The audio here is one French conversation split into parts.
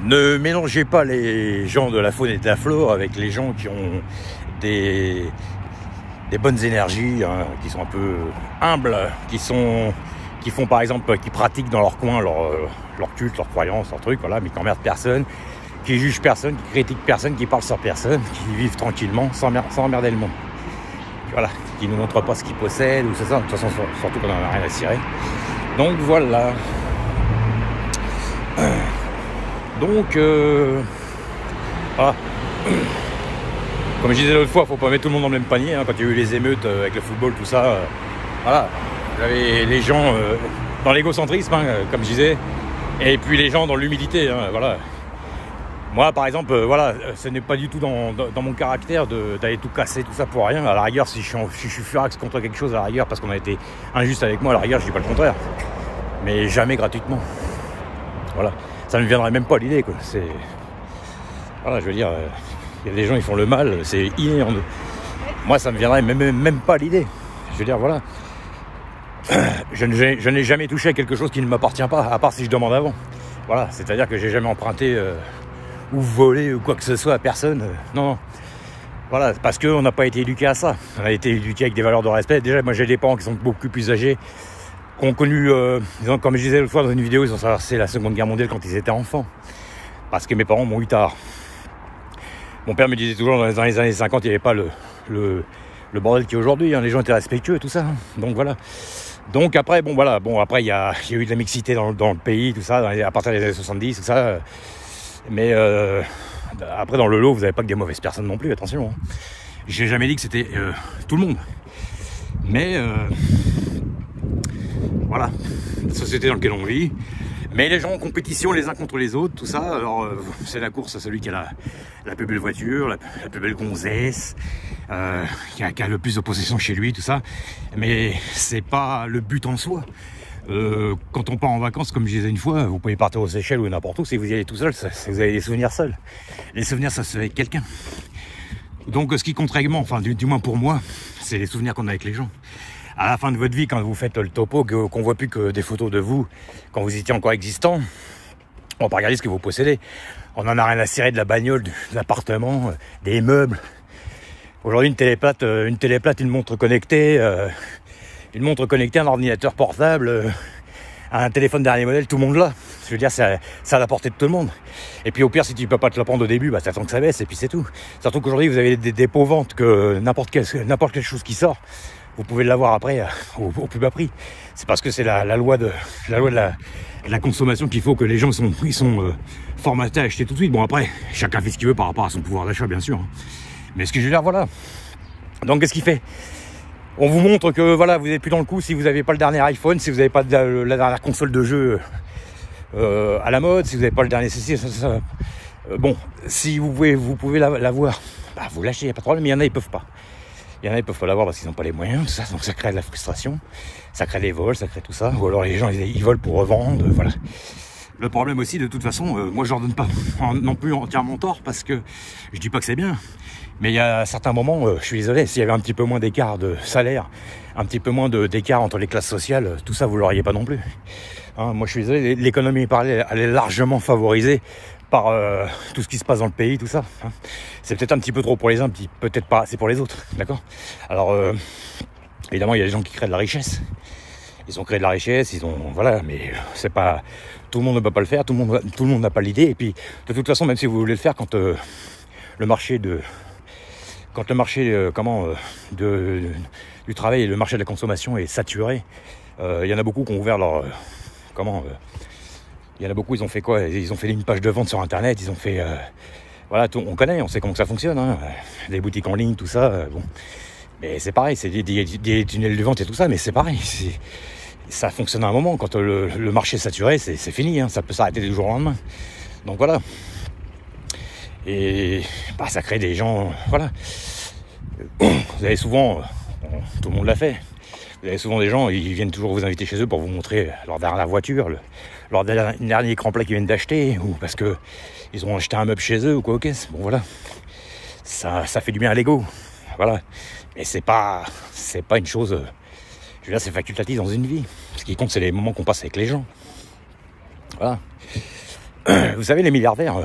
Ne mélangez pas les gens de la faune et de la flore avec les gens qui ont des bonnes énergies, hein, qui sont un peu humbles, qui font par exemple, qui pratiquent dans leur coin leur culte, leur croyance, leur truc, voilà, mais qui n'emmerdent personne, qui jugent personne, qui critiquent personne, qui parlent sur personne, qui vivent tranquillement sans emmerder le monde. Voilà, qui ne montrent pas ce qu'ils possèdent ou c'est ça, de toute façon, surtout quand on n'en a rien à cirer. Donc voilà. Donc, voilà. Comme je disais l'autre fois, faut pas mettre tout le monde dans le même panier, hein, quand il y a eu les émeutes avec le football, tout ça. Voilà. Vous avez les gens dans l'égocentrisme, hein, comme je disais, et puis les gens dans l'humilité, hein, voilà. Moi, par exemple, voilà, ce n'est pas du tout dans mon caractère d'aller tout casser, tout ça pour rien. À la rigueur, si je suis furax contre quelque chose, à la rigueur, parce qu'on a été injuste avec moi, à la rigueur, je dis pas le contraire. Mais jamais gratuitement. Voilà. Ça ne me viendrait même pas à l'idée, quoi. Voilà, je veux dire, il y a des gens, ils font le mal, c'est inné en eux. Moi, ça me viendrait même pas à l'idée. Je veux dire, voilà. Je n'ai jamais touché à quelque chose qui ne m'appartient pas, à part si je demande avant. Voilà, c'est-à-dire que j'ai jamais emprunté ou volé ou quoi que ce soit à personne. Non. Voilà, parce qu'on n'a pas été éduqué à ça. On a été éduqué avec des valeurs de respect. Déjà, moi, j'ai des parents qui sont beaucoup plus âgés, qui ont connu, comme je disais l'autre fois dans une vidéo, ils ont traversé la Seconde Guerre mondiale quand ils étaient enfants. Parce que mes parents m'ont eu tard. Mon père me disait toujours, dans les années 50, il n'y avait pas le bordel qu'il y a aujourd'hui. Hein. Les gens étaient respectueux, tout ça. Hein. Donc voilà. Donc après, bon voilà. Bon après, il y a eu de la mixité dans le pays, tout ça, à partir des années 70, tout ça. Mais après, dans le lot, vous n'avez pas que des mauvaises personnes non plus, attention. Hein. J'ai jamais dit que c'était tout le monde. Mais voilà, la société dans laquelle on vit. Mais les gens en compétition les uns contre les autres, tout ça. Alors c'est la course à celui qui a la plus belle voiture, la plus belle gonzesse, qui a le plus de possession chez lui, tout ça. Mais c'est pas le but en soi. Quand on part en vacances, comme je disais une fois, vous pouvez partir aux Seychelles ou n'importe où. Si vous y allez tout seul, vous avez des souvenirs seuls. Les souvenirs, ça se fait avec quelqu'un. Donc ce qui compte réellement, enfin du moins pour moi, c'est les souvenirs qu'on a avec les gens. À la fin de votre vie, quand vous faites le topo, qu'on voit plus que des photos de vous, quand vous étiez encore existant, on va pas regarder ce que vous possédez. On en a rien à cirer de la bagnole, de l'appartement, des meubles. Aujourd'hui, une téléplate, une montre connectée, un ordinateur portable, un téléphone dernier modèle, tout le monde l'a. Je veux dire, c'est à la portée de tout le monde. Et puis au pire, si tu peux pas te la prendre au début, bah t'attends que ça baisse et puis c'est tout. Surtout qu'aujourd'hui, vous avez des dépôts ventes que n'importe quelle chose qui sort, vous pouvez l'avoir après au plus bas prix. C'est parce que c'est la loi de la consommation qu'il faut que les gens ils sont formatés à acheter tout de suite. Bon après, chacun fait ce qu'il veut par rapport à son pouvoir d'achat, bien sûr. Mais ce que je veux dire, voilà. Donc qu'est-ce qu'il fait ? On vous montre que voilà, vous n'êtes plus dans le coup si vous n'avez pas le dernier iPhone, si vous n'avez pas la dernière console de jeu à la mode, si vous n'avez pas le dernier ceci, ça. Bon, si vous pouvez l'avoir, bah vous l'achetez, il n'y a pas de problème, mais il y en a, ils peuvent pas. Il y en a, ils peuvent pas l'avoir parce qu'ils n'ont pas les moyens, tout ça, donc ça crée de la frustration, ça crée des vols, ça crée tout ça, ou alors les gens ils volent pour revendre, voilà. Le problème aussi, de toute façon, moi je leur donne pas non plus entièrement tort parce que je dis pas que c'est bien, mais il y a certains moments, je suis désolé, s'il y avait un petit peu moins d'écart de salaire, un petit peu moins d'écart entre les classes sociales, tout ça vous l'auriez pas non plus. Hein, moi je suis désolé, l'économie parallèle, elle est largement favorisée par tout ce qui se passe dans le pays, tout ça. Hein. C'est peut-être un petit peu trop pour les uns, peut-être pas assez pour les autres, d'accord ? Alors, évidemment, il y a des gens qui créent de la richesse. Ils ont créé de la richesse, voilà, mais c'est pas... Tout le monde ne peut pas le faire, tout le monde n'a pas l'idée. Et puis, de toute façon, même si vous voulez le faire, quand le marché du travail et le marché de la consommation est saturé, il y en a beaucoup qui ont ouvert leur... il y en a beaucoup, ils ont fait quoi ? Ils ont fait une page de vente sur Internet, ils ont fait... voilà, on connaît, on sait comment ça fonctionne, hein, les boutiques en ligne, tout ça, bon. Mais c'est pareil, c'est des tunnels de vente et tout ça, mais c'est pareil, ça fonctionne à un moment. Quand le marché est saturé, c'est fini, hein, ça peut s'arrêter du jour au lendemain. Donc voilà. Et bah, ça crée des gens, voilà. Vous avez souvent, tout le monde l'a fait, vous avez souvent des gens, ils viennent toujours vous inviter chez eux pour vous montrer leur dernière voiture, leur dernier écran plat qu'ils viennent d'acheter, ou parce que ils ont acheté un meuble chez eux ou quoi, ok. Bon voilà, ça fait du bien à l'ego, voilà. Mais c'est pas une chose, je veux dire, c'est facultatif dans une vie. Ce qui compte, c'est les moments qu'on passe avec les gens, voilà. Vous savez, les milliardaires,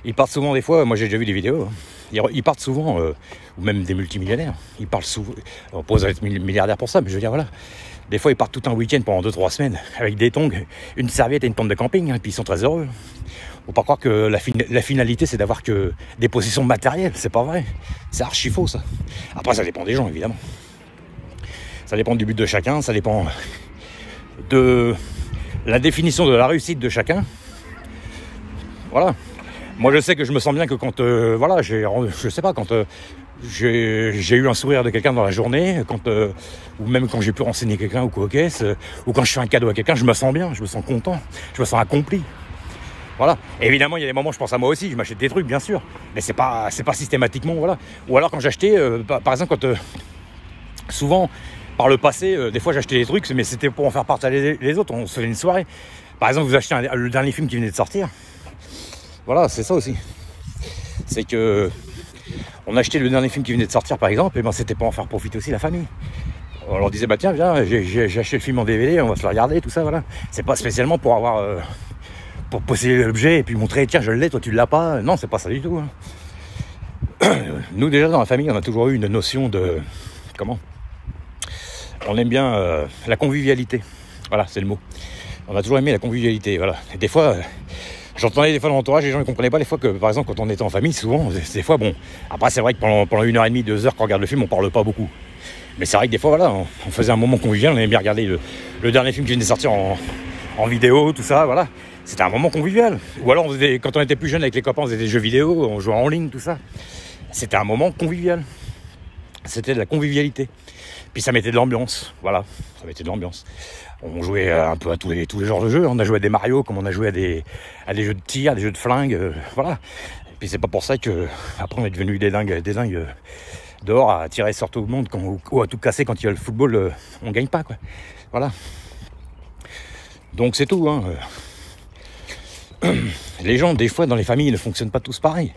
ils partent souvent des fois, moi j'ai déjà vu des vidéos, ils partent souvent, ou même des multimillionnaires, ils parlent souvent, on pose à être milliardaire pour ça, mais je veux dire, voilà, des fois ils partent tout un week-end pendant 2-3 semaines, avec des tongs, une serviette et une tente de camping, et puis ils sont très heureux. Faut pas croire que la finalité c'est d'avoir que des possessions matérielles, c'est pas vrai, c'est archi faux ça. Après ça dépend des gens évidemment, ça dépend du but de chacun, ça dépend de la définition de la réussite de chacun. Voilà. Moi je sais que je me sens bien que quand voilà, je sais pas, quand j'ai eu un sourire de quelqu'un dans la journée, ou même quand j'ai pu renseigner quelqu'un ou quoi aux caisses, ou quand je fais un cadeau à quelqu'un, je me sens bien, je me sens content, je me sens accompli. Voilà. Et évidemment, il y a des moments, je pense à moi aussi, je m'achète des trucs, bien sûr, mais c'est pas systématiquement, voilà. Ou alors quand j'achetais, par exemple, quand souvent, par le passé, des fois j'achetais des trucs, mais c'était pour en faire partager les autres, on se faisait une soirée. Par exemple, vous achetez le dernier film qui venait de sortir. Voilà, c'est ça aussi. C'est que on achetait le dernier film qui venait de sortir, par exemple, et ben c'était pour en faire profiter aussi la famille. On leur disait, bah tiens, viens, j'ai acheté le film en DVD, on va se le regarder, tout ça, voilà. C'est pas spécialement pour avoir... pour posséder l'objet et puis montrer, tiens, je l'ai, toi tu l'as pas. Non, c'est pas ça du tout. Hein. Nous, déjà, dans la famille, on a toujours eu une notion de... Comment ? On aime bien la convivialité. Voilà, c'est le mot. On a toujours aimé la convivialité, voilà. Et des fois... J'entendais des fois dans l'entourage, les gens ne comprenaient pas des fois que, par exemple, quand on était en famille, souvent, des fois, bon, après c'est vrai que pendant 1h30, 2 heures qu'on regarde le film, on parle pas beaucoup. Mais c'est vrai que des fois, voilà, on faisait un moment convivial, on aimait bien regarder le dernier film qui venait de sortir en vidéo, tout ça, voilà. C'était un moment convivial. Ou alors, quand on était plus jeune avec les copains, on faisait des jeux vidéo, on jouait en ligne, tout ça. C'était un moment convivial. C'était de la convivialité. Puis ça mettait de l'ambiance, voilà, ça mettait de l'ambiance. On jouait un peu à tous les genres de jeux. On a joué à des Mario, comme on a joué à des jeux de tir, des jeux de flingue, voilà. Et puis c'est pas pour ça que après on est devenu des dingues dehors à tirer sur tout le monde ou à tout casser quand il y a le football. On gagne pas, quoi. Voilà. Donc c'est tout. Hein. Les gens, des fois, dans les familles, ne fonctionnent pas tous pareil.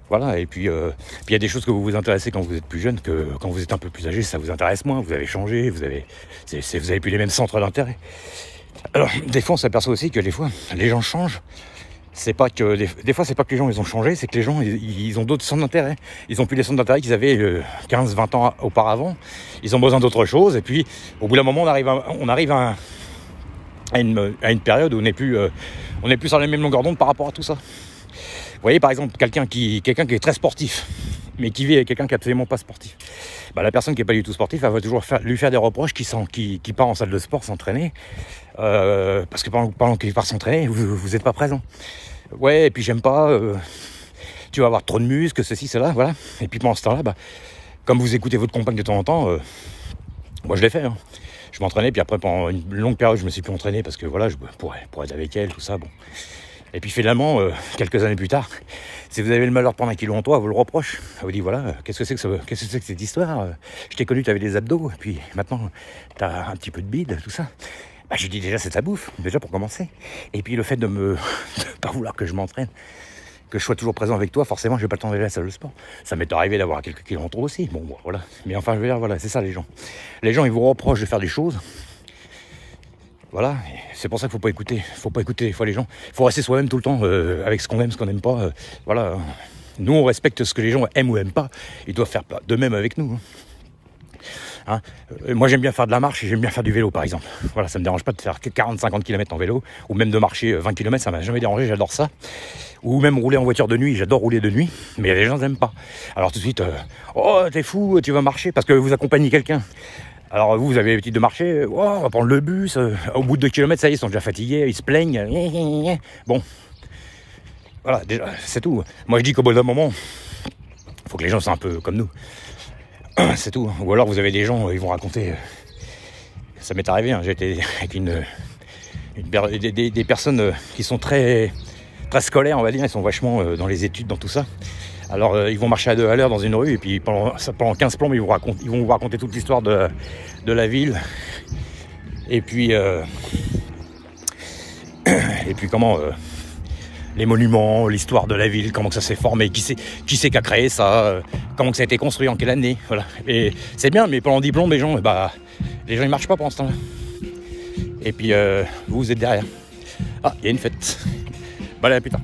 Voilà, et puis il y a des choses que vous vous intéressez quand vous êtes plus jeune, que quand vous êtes un peu plus âgé, ça vous intéresse moins, vous avez changé, vous avez plus les mêmes centres d'intérêt. Alors, des fois, on s'aperçoit aussi que des fois, les gens changent. C'est pas que des fois, c'est pas que les gens ils ont changé, c'est que les gens ils ont d'autres centres d'intérêt. Ils ont plus les centres d'intérêt qu'ils avaient 15-20 ans auparavant. Ils ont besoin d'autre chose, et puis au bout d'un moment, on arrive à une période où on n'est plus sur la même longueur d'onde par rapport à tout ça. Vous voyez, par exemple, quelqu'un qui est très sportif, mais qui vit avec quelqu'un qui n'est absolument pas sportif. Bah, la personne qui n'est pas du tout sportive, elle va toujours lui faire des reproches qui part en salle de sport s'entraîner, parce que pendant qu'il part s'entraîner, vous n'êtes pas présent. Ouais, et puis j'aime pas, tu vas avoir trop de muscles, ceci, cela, voilà. Et puis pendant ce temps-là, bah, comme vous écoutez votre compagne de temps en temps, moi je l'ai fait, hein. Je m'entraînais, puis après pendant une longue période, je me suis plus entraîné, parce que voilà, pour être avec elle, tout ça, bon... Et puis finalement, quelques années plus tard, si vous avez le malheur de prendre 1 kilo en toi, elle vous le reproche. Elle vous dit, voilà, qu'est-ce que c'est que cette histoire ? Je t'ai connu, tu avais des abdos, et puis maintenant, tu as un petit peu de bide, tout ça. Bah, j'ai dit déjà, c'est ta bouffe, déjà pour commencer. Et puis le fait de pas vouloir que je m'entraîne, que je sois toujours présent avec toi, forcément, je vais pas le temps d'aller à la salle de sport. Ça m'est arrivé d'avoir quelques kilos en trop aussi. Bon, voilà. Mais enfin, je veux dire, voilà, c'est ça les gens. Les gens, ils vous reprochent de faire des choses. Voilà, c'est pour ça qu'il faut pas écouter des fois les gens. Il faut rester soi-même tout le temps avec ce qu'on aime, ce qu'on n'aime pas. Voilà, nous on respecte ce que les gens aiment ou aiment pas. Ils doivent faire de même avec nous. Hein. Moi j'aime bien faire de la marche et j'aime bien faire du vélo par exemple. Voilà, ça me dérange pas de faire 40-50 km en vélo ou même de marcher 20 km, ça m'a jamais dérangé, j'adore ça. Ou même rouler en voiture de nuit, j'adore rouler de nuit, mais les gens n'aiment pas. Alors tout de suite, oh t'es fou, tu vas marcher parce que vous accompagnez quelqu'un. Alors vous avez l'habitude de marcher, oh, on va prendre le bus, au bout de 2 km, ça y est, ils sont déjà fatigués, ils se plaignent. Bon, voilà, déjà, c'est tout. Moi je dis qu'au bout d'un moment, il faut que les gens soient un peu comme nous. C'est tout. Ou alors vous avez des gens, ils vont raconter... Ça m'est arrivé, hein, j'étais avec des personnes qui sont très, très scolaires, on va dire, ils sont vachement dans les études, dans tout ça. Alors ils vont marcher à 2 à l'heure dans une rue et puis pendant 15 plombes ils vont vous raconter toute l'histoire de la ville. Et puis comment les monuments, l'histoire de la ville, comment que ça s'est formé, qui c'est qui a créé ça, comment que ça a été construit, en quelle année, voilà. Et c'est bien, mais pendant 10 plombes les gens ils marchent pas pendant ce temps-là. Et puis vous êtes derrière. Ah, il y a une fête. Bon allez, à plus tard.